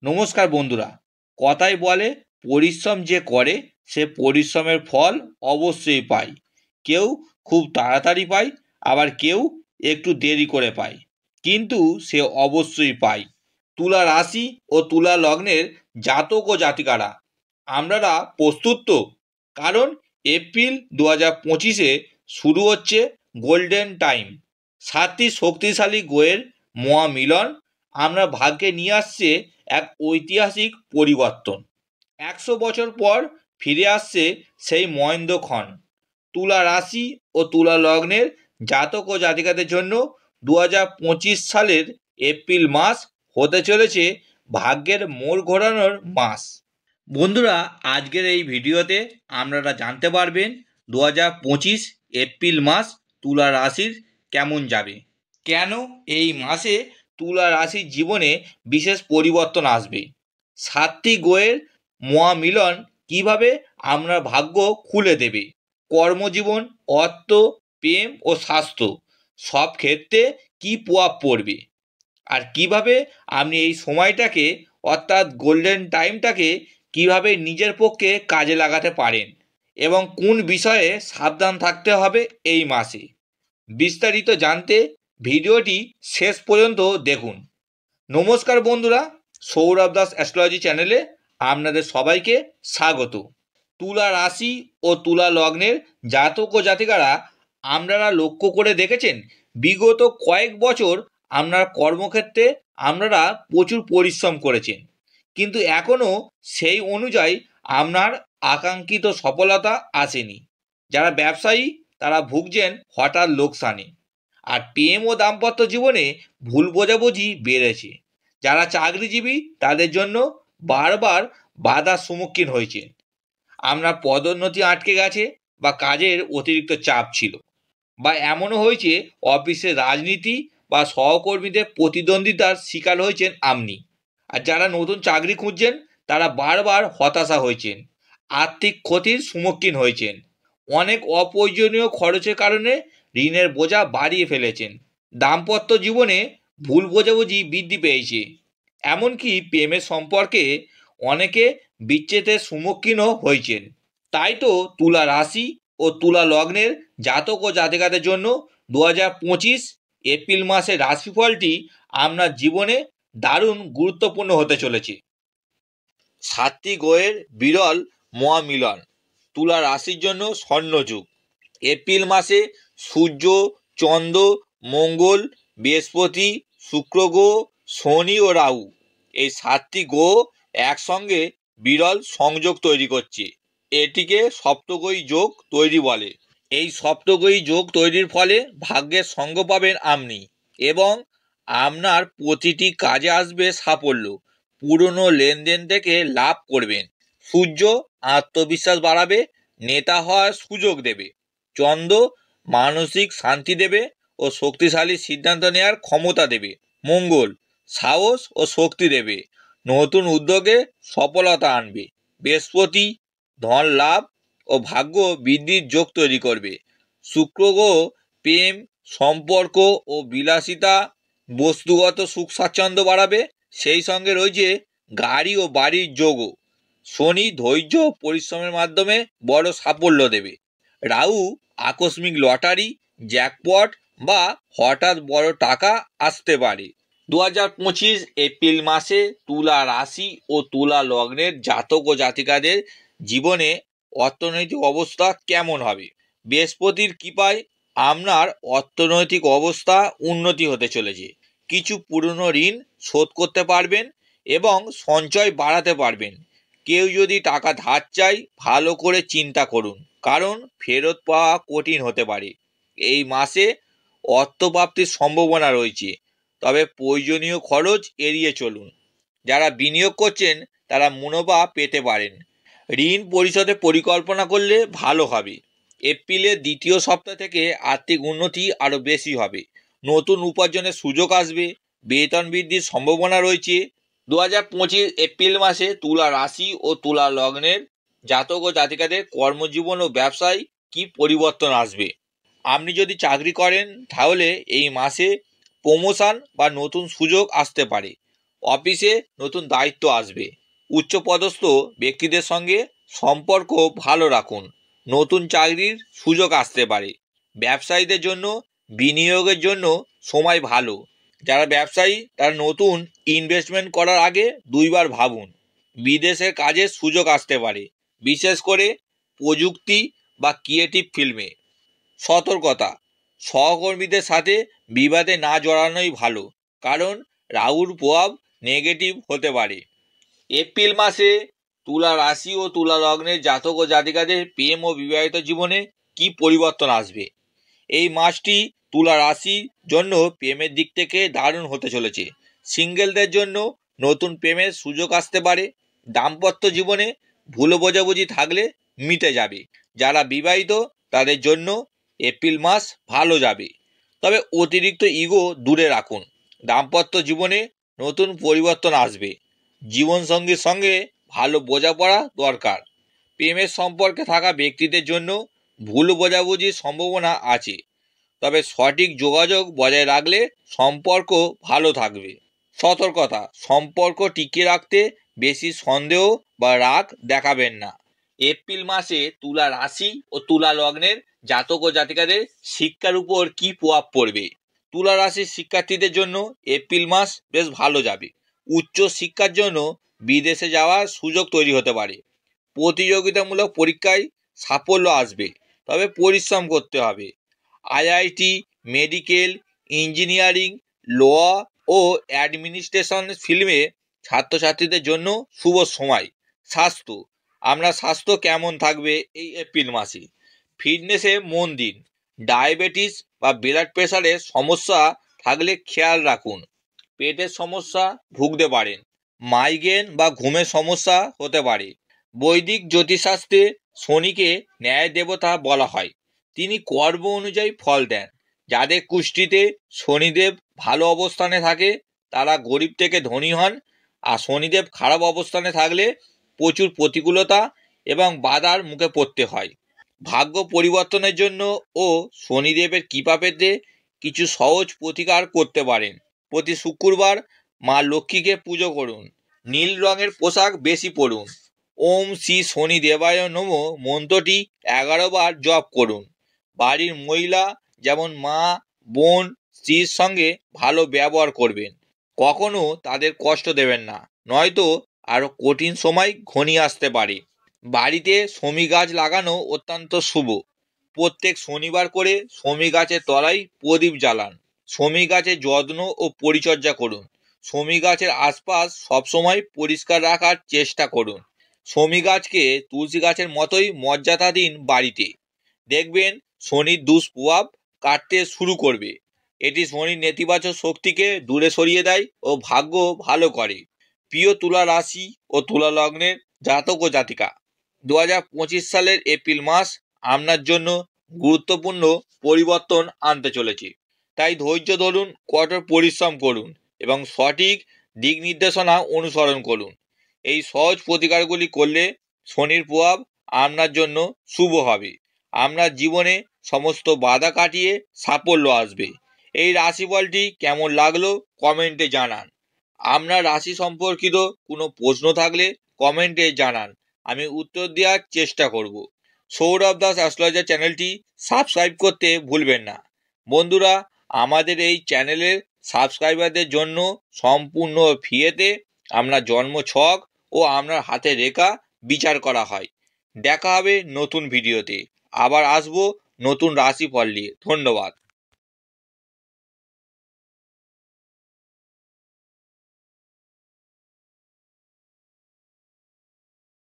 নমস্কার বন্ধুরা। কথায় বলে পরিশ্রম যে করে সে পরিশ্রমের ফল অবশ্যই পায়। কেউ খুব তাড়াতাড়ি পায়, আবার কেউ একটু দেরি করে পায়, কিন্তু সে অবশ্যই পায়। তুলা রাশি ও তুলা লগ্নের জাতক ও জাতিকারা আপনারা প্রস্তুত তো? কারণ এপ্রিল 2025-এ শুরু হচ্ছে গোল্ডেন টাইম। 7টি শক্তিশালী গ্রহের মহামিলন আমরা ভাগ্যে নিয়ে আসছে এক ঐতিহাসিক পরিবর্তন। 100 বছর পর ফিরে আসছে সেই মহেন্দ্রক্ষণ। তুলা রাশি ও তুলা লগ্নের জাতক ও জাতিকাদের জন্য 2025 সালের এপ্রিল মাস হতে চলেছে ভাগ্যের মোড় ঘোরানোর মাস। বন্ধুরা, আজকের এই ভিডিওতে আপনারা জানতে পারবেন 2025 এপ্রিল মাস তুলা রাশির কেমন যাবে, কেন এই মাসে তুলা রাশির জীবনে বিশেষ পরিবর্তন আসবে, 7টি গ্রহের মহামিলন কিভাবে আপনার ভাগ্য খুলে দেবে, কর্মজীবন, অর্থ, প্রেম ও স্বাস্থ্য সব ক্ষেত্রে কী প্রভাব পড়বে, আর কিভাবে আপনি এই সময়টাকে অর্থাৎ গোল্ডেন টাইমটাকে কিভাবে নিজের পক্ষে কাজে লাগাতে পারেন এবং কোন বিষয়ে সাবধান থাকতে হবে এই মাসে। বিস্তারিত জানতে ভিডিওটি শেষ পর্যন্ত দেখুন। নমস্কার বন্ধুরা, সৌরভ দাস অ্যাস্ট্রোলজি চ্যানেলে আপনাদের সবাইকে স্বাগত। তুলা রাশি ও তুলা লগ্নের জাতক ও জাতিকারা আপনারা লক্ষ্য করে দেখেছেন বিগত কয়েক বছর আপনার কর্মক্ষেত্রে আপনারা প্রচুর পরিশ্রম করেছেন, কিন্তু এখনও সেই অনুযায়ী আপনার আকাঙ্ক্ষিত সফলতা আসেনি। যারা ব্যবসায়ী তারা ভুগছেন হঠাৎ লোকসানে, আর প্রেম ও দাম্পত্য জীবনে ভুল বোঝাবুঝি বেড়েছে। যারা চাকরিজীবী তাদের জন্য বারবার বাধার সম্মুখীন হয়েছে। আপনার পদোন্নতি আটকে গেছে, বা কাজের অতিরিক্ত চাপ ছিল, বা এমনও হয়েছে অফিসে রাজনীতি বা সহকর্মীদের প্রতিদ্বন্দ্বিতার শিকার হয়েছেন আপনি। আর যারা নতুন চাকরি খুঁজছেন তারা বারবার হতাশা হয়েছেন, আর্থিক ক্ষতির সম্মুখীন হয়েছেন, অনেক অপ্রয়োজনীয় খরচের কারণে ঋণের বোঝা বাড়িয়ে ফেলেছেন। দাম্পত্য জীবনে ভুল বোঝাবুঝি বৃদ্ধি পেয়েছে, এমনকি প্রেমের সম্পর্কে অনেকে বিচ্ছেদের সম্মুখীনও হয়েছেন। তাই তো তুলা রাশি ও তুলা লগ্নের জাতক ও জাতিকাদের জন্য 2025 এপ্রিল মাসের রাশিফলটি আপনার জীবনে দারুণ গুরুত্বপূর্ণ হতে চলেছে। 7টি গ্রহের বিরল মহামিলন তুলা রাশির জন্য স্বর্ণযুগ। এপ্রিল মাসে সূর্য, চন্দ্র, মঙ্গল, বৃহস্পতি, শুক্র গ্রহ, শনি ও রাহু এই 7টি গ্রহ একসঙ্গে বিরল সংযোগ তৈরি করছে। এটিকে সপ্তগ্রহী যোগ তৈরি বলে। এই সপ্তগ্রহী যোগ তৈরির ফলে ভাগ্যের সঙ্গ পাবেন আপনি, এবং আপনার প্রতিটি কাজে আসবে সাফল্য। পুরনো লেনদেন থেকে লাভ করবেন। সূর্য আত্মবিশ্বাস বাড়াবে, নেতা হওয়ার সুযোগ দেবে। চন্দ্র মানসিক শান্তি দেবে ও শক্তিশালী সিদ্ধান্ত নেওয়ার ক্ষমতা দেবে। মঙ্গল সাহস ও শক্তি দেবে, নতুন উদ্যোগে সফলতা আনবে। বৃহস্পতি ধন লাভ ও ভাগ্য বৃদ্ধির যোগ তৈরি করবে। শুক্র গ্রহ প্রেম, সম্পর্ক ও বিলাসিতা, বস্তুগত সুখ স্বাচ্ছন্দ্য বাড়াবে। সেই সঙ্গে রয়েছে গাড়ি ও বাড়ির যোগও। শনি ধৈর্য পরিশ্রমের মাধ্যমে বড় সাফল্য দেবে। রাহু আকস্মিক লটারি, জ্যাকপট বা হঠাৎ বড় টাকা আসতে পারে। 2025 এপ্রিল মাসে তুলা রাশি ও তুলা লগ্নের জাতক ও জাতিকাদের জীবনে অর্থনৈতিক অবস্থা কেমন হবে? বৃহস্পতির কৃপায় আপনার অর্থনৈতিক অবস্থা উন্নতি হতে চলেছে। কিছু পুরনো ঋণ শোধ করতে পারবেন এবং সঞ্চয় বাড়াতে পারবেন। কেউ যদি টাকা ধার চায় ভালো করে চিন্তা করুন, কারণ ফেরত পাওয়া কঠিন হতে পারে। এই মাসে অর্থপ্রাপ্তির সম্ভাবনা রয়েছে, তবে প্রয়োজনীয় খরচ এড়িয়ে চলুন। যারা বিনিয়োগ করছেন তারা মুনাফা পেতে পারেন। ঋণ পরিশোধের পরিকল্পনা করলে ভালো হবে। এপ্রিলের দ্বিতীয় সপ্তাহ থেকে আর্থিক উন্নতি আরও বেশি হবে। নতুন উপার্জনের সুযোগ আসবে। বেতন বৃদ্ধির সম্ভাবনা রয়েছে। 2025 এপ্রিল মাসে তুলা রাশি ও তুলা লগ্নের জাতক ও জাতিকাদের কর্মজীবন ও ব্যবসায় কি পরিবর্তন আসবে? আপনি যদি চাকরি করেন তাহলে এই মাসে প্রমোশন বা নতুন সুযোগ আসতে পারে। অফিসে নতুন দায়িত্ব আসবে। উচ্চপদস্থ ব্যক্তিদের সঙ্গে সম্পর্ক ভালো রাখুন। নতুন চাকরির সুযোগ আসতে পারে। ব্যবসায়ীদের জন্য বিনিয়োগের জন্য সময় ভালো। যারা ব্যবসায়ী তারা নতুন ইনভেস্টমেন্ট করার আগে দুইবার ভাবুন। বিদেশের কাজের সুযোগ আসতে পারে, বিশেষ করে প্রযুক্তি বা ক্রিয়েটিভ ফিল্মে। সতর্কতা, সহকর্মীদের সাথে বিবাদে না জড়ানোই ভালো, কারণ রাহুর প্রভাব নেগেটিভ হতে পারে। এপ্রিল মাসে তুলা রাশি ও তুলা লগ্নের জাতক ও জাতিকাদের প্রেম ও বিবাহিত জীবনে কি পরিবর্তন আসবে? এই মাসটি তুলা রাশির জন্য প্রেমের দিক থেকে দারুণ হতে চলেছে। সিঙ্গেলদের জন্য নতুন প্রেমের সুযোগ আসতে পারে। দাম্পত্য জীবনে ভুল বোঝাবুঝি থাকলে মিটে যাবে। যারা বিবাহিত তাদের জন্য এপ্রিল মাস ভালো যাবে, তবে অতিরিক্ত ইগো দূরে রাখুন। দাম্পত্য জীবনে নতুন পরিবর্তন আসবে। জীবনসঙ্গীর সঙ্গে ভালো বোঝাপড়া দরকার। প্রেমের সম্পর্কে থাকা ব্যক্তিদের জন্য ভুল বোঝাবুঝির সম্ভাবনা আছে, তবে সঠিক যোগাযোগ বজায় রাখলে সম্পর্ক ভালো থাকবে। সতর্কতা, সম্পর্ক টিকিয়ে রাখতে বেশি সন্দেহ বা রাগ দেখাবেন না। এপ্রিল মাসে তুলা রাশি ও তুলা লগ্নের জাতক ও জাতিকাদের শিক্ষার উপর কি প্রভাব পড়বে? তুলা রাশির শিক্ষার্থীদের জন্য এপ্রিল মাস বেশ ভালো যাবে। উচ্চ শিক্ষার জন্য বিদেশে যাওয়ার সুযোগ তৈরি হতে পারে। প্রতিযোগিতামূলক পরীক্ষায় সাফল্য আসবে, তবে পরিশ্রম করতে হবে। আইআইটি, মেডিকেল, ইঞ্জিনিয়ারিং, ল ও অ্যাডমিনিস্ট্রেশন ফিল্মে ছাত্রছাত্রীদের জন্য শুভ সময়। স্বাস্থ্য, আপনার স্বাস্থ্য কেমন থাকবে এই এপ্রিল মাসে? ফিটনেসে মন দিন। ডায়াবেটিস বা ব্লাড প্রেশারের সমস্যা থাকলে খেয়াল রাখুন। পেটের সমস্যা ভুগতে পারেন। মাইগ্রেন বা ঘুমের সমস্যা হতে পারে। বৈদিক জ্যোতিষশাস্ত্রে শনিকে ন্যায় দেবতা বলা হয়। তিনি কর্ম অনুযায়ী ফল দেন। যাদের কুষ্টিতে শনিদেব ভালো অবস্থানে থাকে তারা গরিব থেকে ধনী হন, আর শনিদেব খারাপ অবস্থানে থাকলে প্রচুর প্রতিকূলতা এবং বাধার মুখে পড়তে হয়। ভাগ্য পরিবর্তনের জন্য ও শনিদেবের কৃপা পেতে কিছু সহজ প্রতিকার করতে পারেন। প্রতি শুক্রবার মা লক্ষ্মীকে পুজো করুন। নীল রঙের পোশাক বেশি পরুন। ওম শ্রী শনি দেবায় নমঃ মন্ত্রটি 11 বার জপ করুন। বাড়ির মহিলা যেমন মা, বোন, স্ত্রীর সঙ্গে ভালো ব্যবহার করবেন। কখনো তাদের কষ্ট দেবেন না, নয়তো আরও কঠিন সময় ঘনিয়ে আসতে পারে। বাড়িতে শমী গাছ লাগানো অত্যন্ত শুভ। প্রত্যেক শনিবার করে শমী গাছের তলায় প্রদীপ জ্বালান। শমী গাছের যত্ন ও পরিচর্যা করুন। শমী গাছের আশপাশ সবসময় পরিষ্কার রাখার চেষ্টা করুন। শমী গাছকে তুলসী গাছের মতোই মর্যাদা দিন বাড়িতে। দেখবেন শনির দুষ্প্রভাব কাটতে শুরু করবে। এটি শনির নেতিবাচক শক্তিকে দূরে সরিয়ে দেয় ও ভাগ্য ভালো করে। প্রিয় তুলা রাশি ও তুলা লগ্নের জাতক ও জাতিকা, 2025 সালের এপ্রিল মাস আপনার জন্য গুরুত্বপূর্ণ পরিবর্তন আনতে চলেছে। তাই ধৈর্য ধরুন, কঠোর পরিশ্রম করুন এবং সঠিক দিক নির্দেশনা অনুসরণ করুন। এই সহজ প্রতিকারগুলি করলে শনির প্রভাব আপনার জন্য শুভ হবে। আপনার জীবনে সমস্ত বাধা কাটিয়ে সাফল্য আসবে। এই রাশিফলটি কেমন লাগলো কমেন্টে জানান। আপনার রাশি সম্পর্কিত কোনো প্রশ্ন থাকলে কমেন্টে জানান, আমি উত্তর দেওয়ার চেষ্টা করব। সৌরভ দাস অ্যাস্ট্রোলজার চ্যানেলটি সাবস্ক্রাইব করতে ভুলবেন না। বন্ধুরা, আমাদের এই চ্যানেলের সাবস্ক্রাইবারদের জন্য সম্পূর্ণ ফ্রিতে আপনার জন্ম ছক ও আপনার হাতের রেখা বিচার করা হয়। দেখা হবে নতুন ভিডিওতে। আবার আসবো নতুন রাশিফল নিয়ে। ধন্যবাদ।